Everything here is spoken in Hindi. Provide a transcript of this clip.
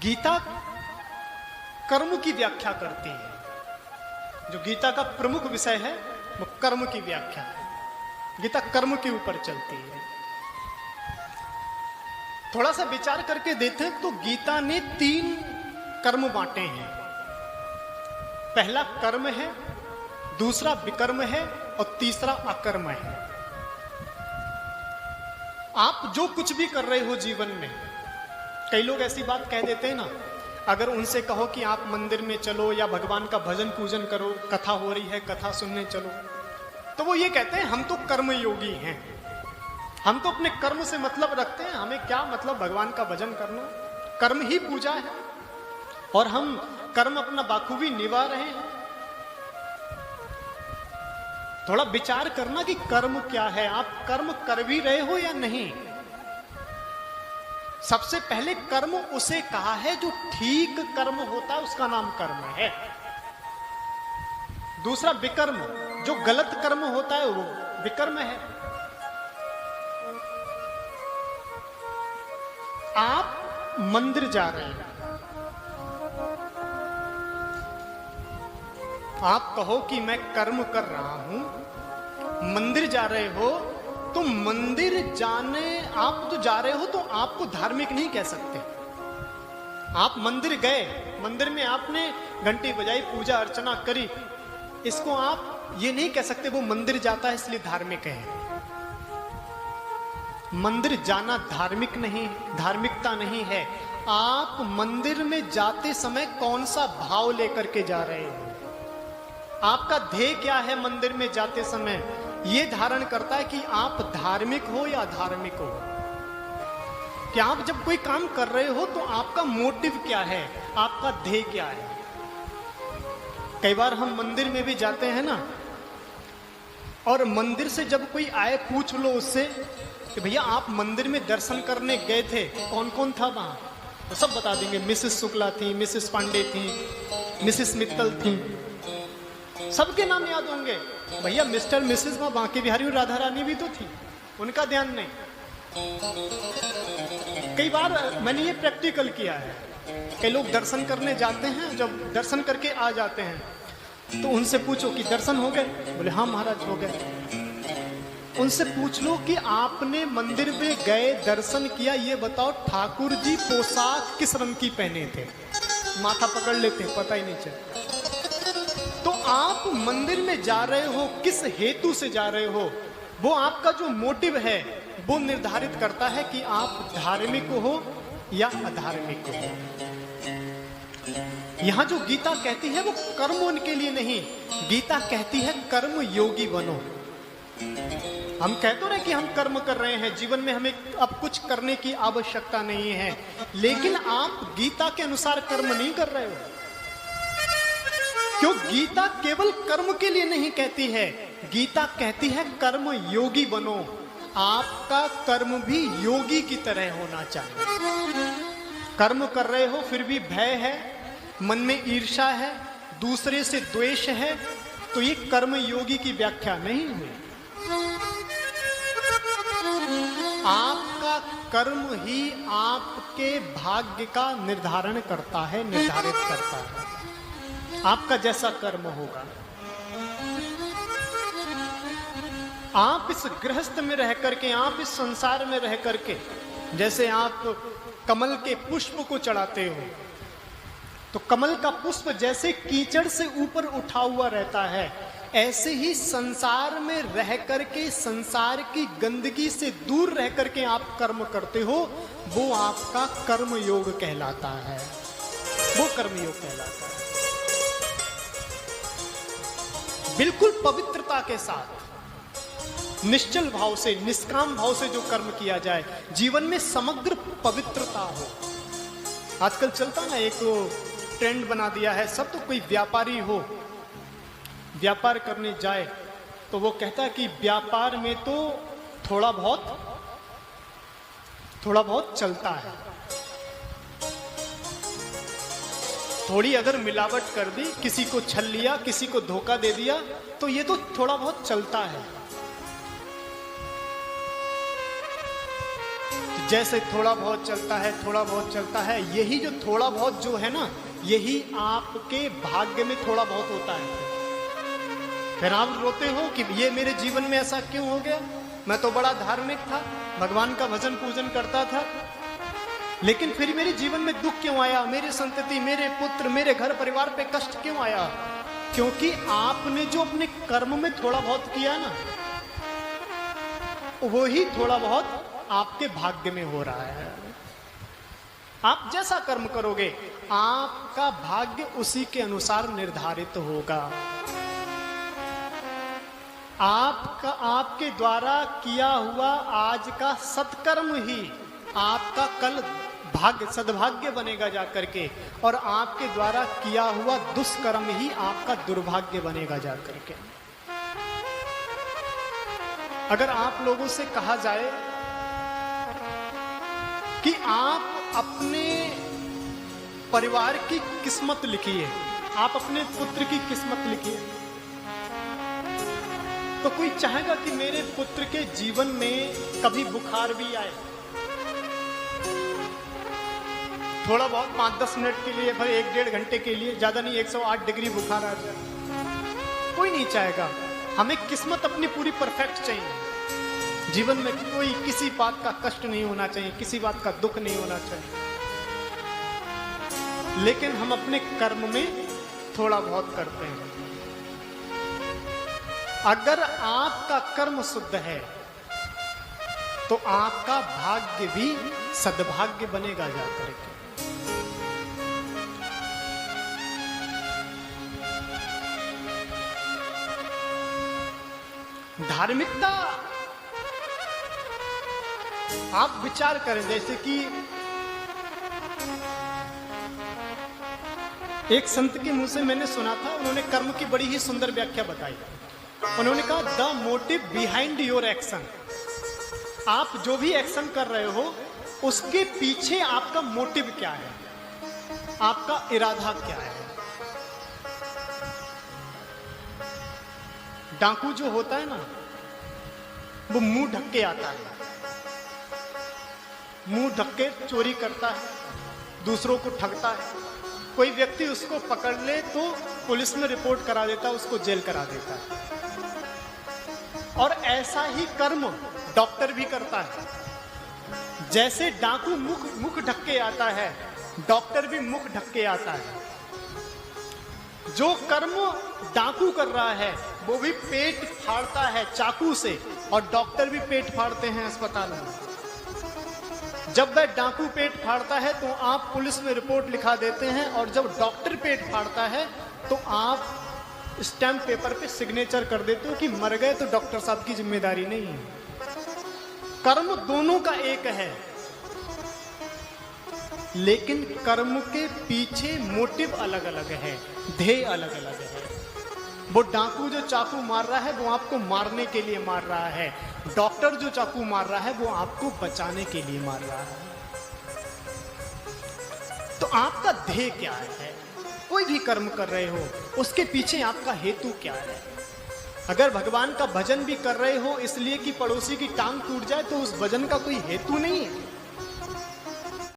गीता कर्म की व्याख्या करती है। जो गीता का प्रमुख विषय है वो कर्म की व्याख्या है। गीता कर्म के ऊपर चलती है। थोड़ा सा विचार करके देखें तो गीता ने 3 कर्म बांटे हैं। पहला कर्म है, दूसरा विकर्म है और तीसरा अकर्म है। आप जो कुछ भी कर रहे हो जीवन में, कई लोग ऐसी बात कह देते हैं ना, अगर उनसे कहो कि आप मंदिर में चलो या भगवान का भजन पूजन करो, कथा हो रही है कथा सुनने चलो, तो वो ये कहते हैं हम तो कर्म योगी हैं, हम तो अपने कर्म से मतलब रखते हैं, हमें क्या मतलब भगवान का भजन करना, कर्म ही पूजा है और हम कर्म अपना बाखूबी निभा रहे हैं। थोड़ा विचार करना कि कर्म क्या है, आप कर्म कर भी रहे हो या नहीं। सबसे पहले कर्म उसे कहा है जो ठीक कर्म होता है, उसका नाम कर्म है। दूसरा विकर्म, जो गलत कर्म होता है वो विकर्म है। आप मंदिर जा रहे हैं, आप कहो कि मैं कर्म कर रहा हूं, मंदिर जा रहे हो, तो मंदिर जाने आप तो जा रहे हो तो आपको धार्मिक नहीं कह सकते। आप मंदिर गए, मंदिर में आपने घंटी बजाई, पूजा अर्चना करी, इसको आप ये नहीं कह सकते वो मंदिर जाता है इसलिए धार्मिक है। मंदिर जाना धार्मिक नहीं, धार्मिकता नहीं है। आप मंदिर में जाते समय कौन सा भाव लेकर के जा रहे हो, आपका ध्येय क्या है मंदिर में जाते समय, ये धारण करता है कि आप धार्मिक हो या अधार्मिक हो। कि आप जब कोई काम कर रहे हो तो आपका मोटिव क्या है, आपका ध्येय क्या है। कई बार हम मंदिर में भी जाते हैं ना, और मंदिर से जब कोई आए पूछ लो उससे कि भैया आप मंदिर में दर्शन करने गए थे, कौन कौन था वहां, तो सब बता देंगे। मिसेस शुक्ला थी, मिसेस पांडे थी, मिसेस मित्तल थी, सबके नाम याद होंगे। भैया मिस्टर मिसेस वहां बांके बिहारी और राधा रानी भी तो थी, उनका ध्यान नहीं। कई बार मैंने ये प्रैक्टिकल किया है। कई लोग दर्शन करने जाते हैं, जब दर्शन करके आ जाते हैं तो उनसे पूछो कि दर्शन हो गए, बोले हाँ महाराज हो गए। उनसे पूछ लो कि आपने मंदिर में गए, दर्शन किया, ये बताओ ठाकुर जी पोशाक किस रंग की पहने थे, माथा पकड़ लेते हैं, पता ही नहीं चलता। तो आप मंदिर में जा रहे हो, किस हेतु से जा रहे हो, वो आपका जो मोटिव है वो निर्धारित करता है कि आप धार्मिक हो या अधार्मिक हो। यहां जो गीता कहती है वो कर्म उनके लिए नहीं, गीता कहती है कर्म योगी बनो। हम कहते रहे कि हम कर्म कर रहे हैं, जीवन में हमें अब कुछ करने की आवश्यकता नहीं है, लेकिन आप गीता के अनुसार कर्म नहीं कर रहे हो। क्यों? गीता केवल कर्म के लिए नहीं कहती है, गीता कहती है कर्म योगी बनो। आपका कर्म भी योगी की तरह होना चाहिए। कर्म कर रहे हो फिर भी भय है, मन में ईर्ष्या है, दूसरे से द्वेष है, तो ये कर्म योगी की व्याख्या नहीं हुई। आपका कर्म ही आपके भाग्य का निर्धारण करता है, निर्धारित करता है। आपका जैसा कर्म होगा। आप इस गृहस्थ में रह करके, आप इस संसार में रह करके, जैसे आप कमल के पुष्प को चढ़ाते हो, तो कमल का पुष्प जैसे कीचड़ से ऊपर उठा हुआ रहता है, ऐसे ही संसार में रह करके, संसार की गंदगी से दूर रह करके आप कर्म करते हो, वो आपका कर्म योग कहलाता है, वो कर्म योग कहलाता है। बिल्कुल पवित्रता के साथ, निश्चल भाव से, निष्काम भाव से जो कर्म किया जाए, जीवन में समग्र पवित्रता हो। आजकल चलता ना, एक ट्रेंड बना दिया है, सब तो कोई व्यापारी हो, व्यापार करने जाए तो वो कहता है कि व्यापार में तो थोड़ा बहुत चलता है, थोड़ी अगर मिलावट कर दी, किसी को छल लिया, किसी को धोखा दे दिया, तो ये तो थोड़ा बहुत चलता है। जैसे थोड़ा बहुत चलता है, थोड़ा बहुत चलता है, यही जो थोड़ा बहुत जो है ना, यही आपके भाग्य में थोड़ा बहुत होता है। फिर आप रोते हो कि ये मेरे जीवन में ऐसा क्यों हो गया, मैं तो बड़ा धार्मिक था, भगवान का भजन पूजन करता था, लेकिन फिर मेरे जीवन में दुख क्यों आया, मेरी संतति, मेरे पुत्र, मेरे घर परिवार पे कष्ट क्यों आया? क्योंकि आपने जो अपने कर्म में थोड़ा बहुत किया ना, वो ही थोड़ा बहुत आपके भाग्य में हो रहा है। आप जैसा कर्म करोगे आपका भाग्य उसी के अनुसार निर्धारित होगा। आपके द्वारा किया हुआ आज का सत्कर्म ही आपका कल भाग्य सद्भाग्य बनेगा जाकर के, और आपके द्वारा किया हुआ दुष्कर्म ही आपका दुर्भाग्य बनेगा जाकर के। अगर आप लोगों से कहा जाए कि आप अपने परिवार की किस्मत लिखिए, आप अपने पुत्र की किस्मत लिखिए, तो कोई चाहेगा कि मेरे पुत्र के जीवन में कभी बुखार भी आए, थोड़ा बहुत 5-10 मिनट के लिए, फिर 1-1.5 घंटे के लिए, ज्यादा नहीं 108 डिग्री बुखार आ जाए, कोई नहीं चाहेगा। हमें किस्मत अपनी पूरी परफेक्ट चाहिए, जीवन में कोई किसी बात का कष्ट नहीं होना चाहिए, किसी बात का दुख नहीं होना चाहिए। लेकिन हम अपने कर्म में थोड़ा बहुत करते हैं। अगर आपका कर्म शुद्ध है तो आपका भाग्य भी सद्भाग्य बनेगा जाकर के। धार्मिकता आप विचार करें, जैसे कि एक संत के मुंह से मैंने सुना था, उन्होंने कर्म की बड़ी ही सुंदर व्याख्या बताई। उन्होंने कहा, the motive behind your action, आप जो भी एक्शन कर रहे हो उसके पीछे आपका मोटिव क्या है, आपका इरादा क्या है। डाकू जो होता है ना, वो मुंह ढक के आता है, मुंह ढक के चोरी करता है, दूसरों को ठगता है। कोई व्यक्ति उसको पकड़ ले तो पुलिस में रिपोर्ट करा देता है, उसको जेल करा देता है। और ऐसा ही कर्म डॉक्टर भी करता है। जैसे डाकू मुख ढक के आता है, डॉक्टर भी मुख ढक के आता है। जो कर्म डाकू कर रहा है वो भी पेट फाड़ता है चाकू से, और डॉक्टर भी पेट फाड़ते हैं अस्पताल में। जब वह डाकू पेट फाड़ता है तो आप पुलिस में रिपोर्ट लिखा देते हैं, और जब डॉक्टर पेट फाड़ता है तो आप स्टैम्प पेपर पे सिग्नेचर कर देते हो कि मर गए तो डॉक्टर साहब की जिम्मेदारी नहीं है। कर्म दोनों का एक है, लेकिन कर्म के पीछे मोटिव अलग अलग है, ध्येय अलग अलग है। वो डाकू जो चाकू मार रहा है वो आपको मारने के लिए मार रहा है, डॉक्टर जो चाकू मार रहा है वो आपको बचाने के लिए मार रहा है। तो आपका ध्येय क्या है? कोई भी कर्म कर रहे हो उसके पीछे आपका हेतु क्या है? अगर भगवान का भजन भी कर रहे हो इसलिए कि पड़ोसी की टांग टूट जाए तो उस भजन का कोई हेतु नहीं है।